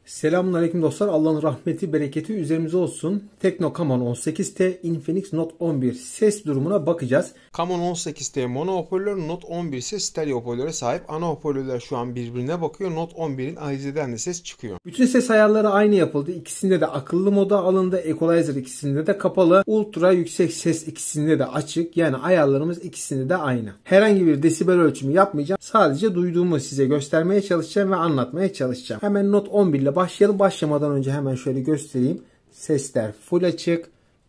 Selamünaleyküm dostlar. Allah'ın rahmeti, bereketi üzerimize olsun. Tekno Camon 18T, Infinix Note 11 ses durumuna bakacağız. Camon 18T mono hoparlör, Note 11 ise stereo hoparlöre sahip. Ana hoparlörler şu an birbirine bakıyor. Note 11'in ahizeden de ses çıkıyor. Bütün ses ayarları aynı yapıldı. İkisinde de akıllı moda alındı. Equalizer ikisinde de kapalı. Ultra yüksek ses ikisinde de açık. Yani ayarlarımız ikisinde de aynı. Herhangi bir desibel ölçümü yapmayacağım. Sadece duyduğumu size göstermeye çalışacağım ve anlatmaya çalışacağım. Hemen Note 11 ile başlayalım. Başlamadan önce hemen şöyle göstereyim. Sesler full açık.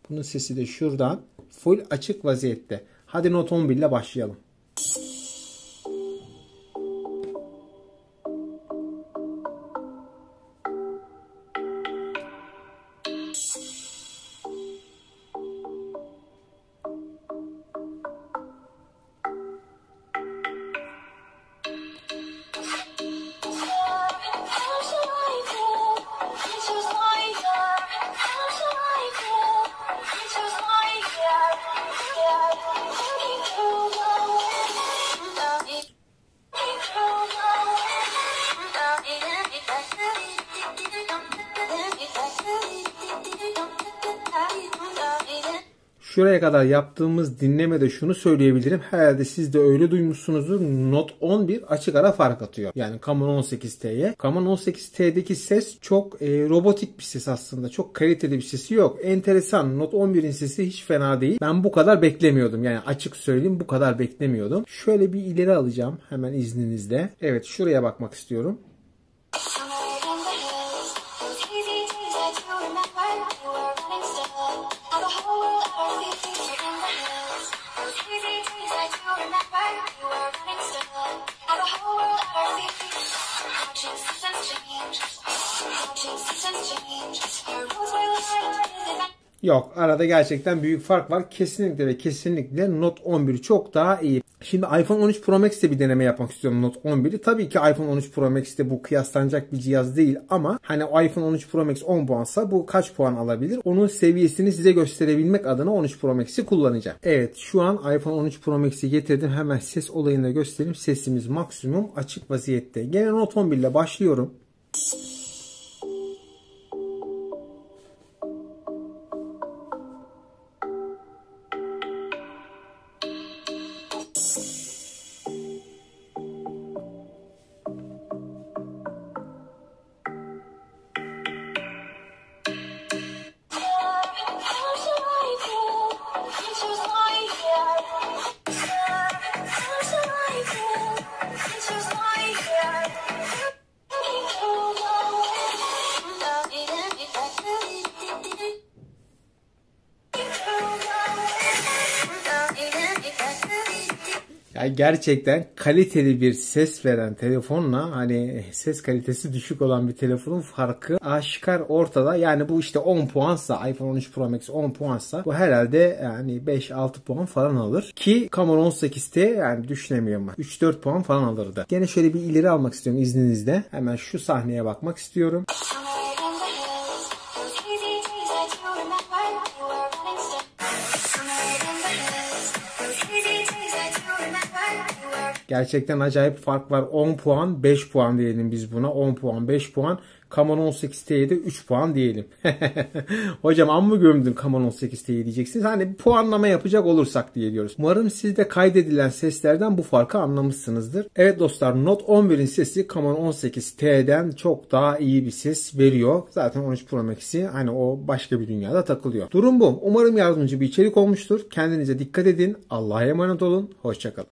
Bunun sesi de şuradan full açık vaziyette. Hadi Note 11 ile başlayalım. Şuraya kadar yaptığımız dinlemede şunu söyleyebilirim. Herhalde siz de öyle duymuşsunuzdur. Note 11 açık ara fark atıyor. Yani Camon 18T'ye. Camon 18T'deki ses çok robotik bir ses aslında. Çok kaliteli bir sesi yok. Enteresan. Note 11'in sesi hiç fena değil. Ben bu kadar beklemiyordum. Yani açık söyleyeyim, bu kadar beklemiyordum. Şöyle bir ileri alacağım hemen izninizle. Evet, şuraya bakmak istiyorum. Yok, arada gerçekten büyük fark var. Kesinlikle ve kesinlikle Note 11 çok daha iyi. Şimdi iPhone 13 Pro Max'te bir deneme yapmak istiyorum Note 11'i. Tabii ki iPhone 13 Pro Max'te bu kıyaslanacak bir cihaz değil ama hani iPhone 13 Pro Max 10 puansa bu kaç puan alabilir? Onun seviyesini size gösterebilmek adına 13 Pro Max'i kullanacağım. Evet, şu an iPhone 13 Pro Max'i getirdim. Hemen ses olayını da göstereyim. Sesimiz maksimum açık vaziyette. Gene Note 11 ile başlıyorum. Yani gerçekten kaliteli bir ses veren telefonla hani ses kalitesi düşük olan bir telefonun farkı aşikar ortada. Yani bu işte 10 puansa, iPhone 13 Pro Max 10 puansa bu herhalde yani 5-6 puan falan alır. Ki Camon 18T yani düşünemiyorum ben. 3-4 puan falan alırdı. Gene şöyle bir ileri almak istiyorum izninizle. Hemen şu sahneye bakmak istiyorum. Gerçekten acayip fark var. 10 puan, 5 puan diyelim biz buna. 10 puan, 5 puan. Camon 18T'ye de 3 puan diyelim. Hocam amma gömdün Camon 18T'yi diyeceksiniz. Hani puanlama yapacak olursak diye diyoruz. Umarım siz de kaydedilen seslerden bu farkı anlamışsınızdır. Evet dostlar, Note 11'in sesi Camon 18T'den çok daha iyi bir ses veriyor. Zaten 13 Pro Max'i hani o başka bir dünyada takılıyor. Durum bu. Umarım yardımcı bir içerik olmuştur. Kendinize dikkat edin. Allah'a emanet olun. Hoşçakalın.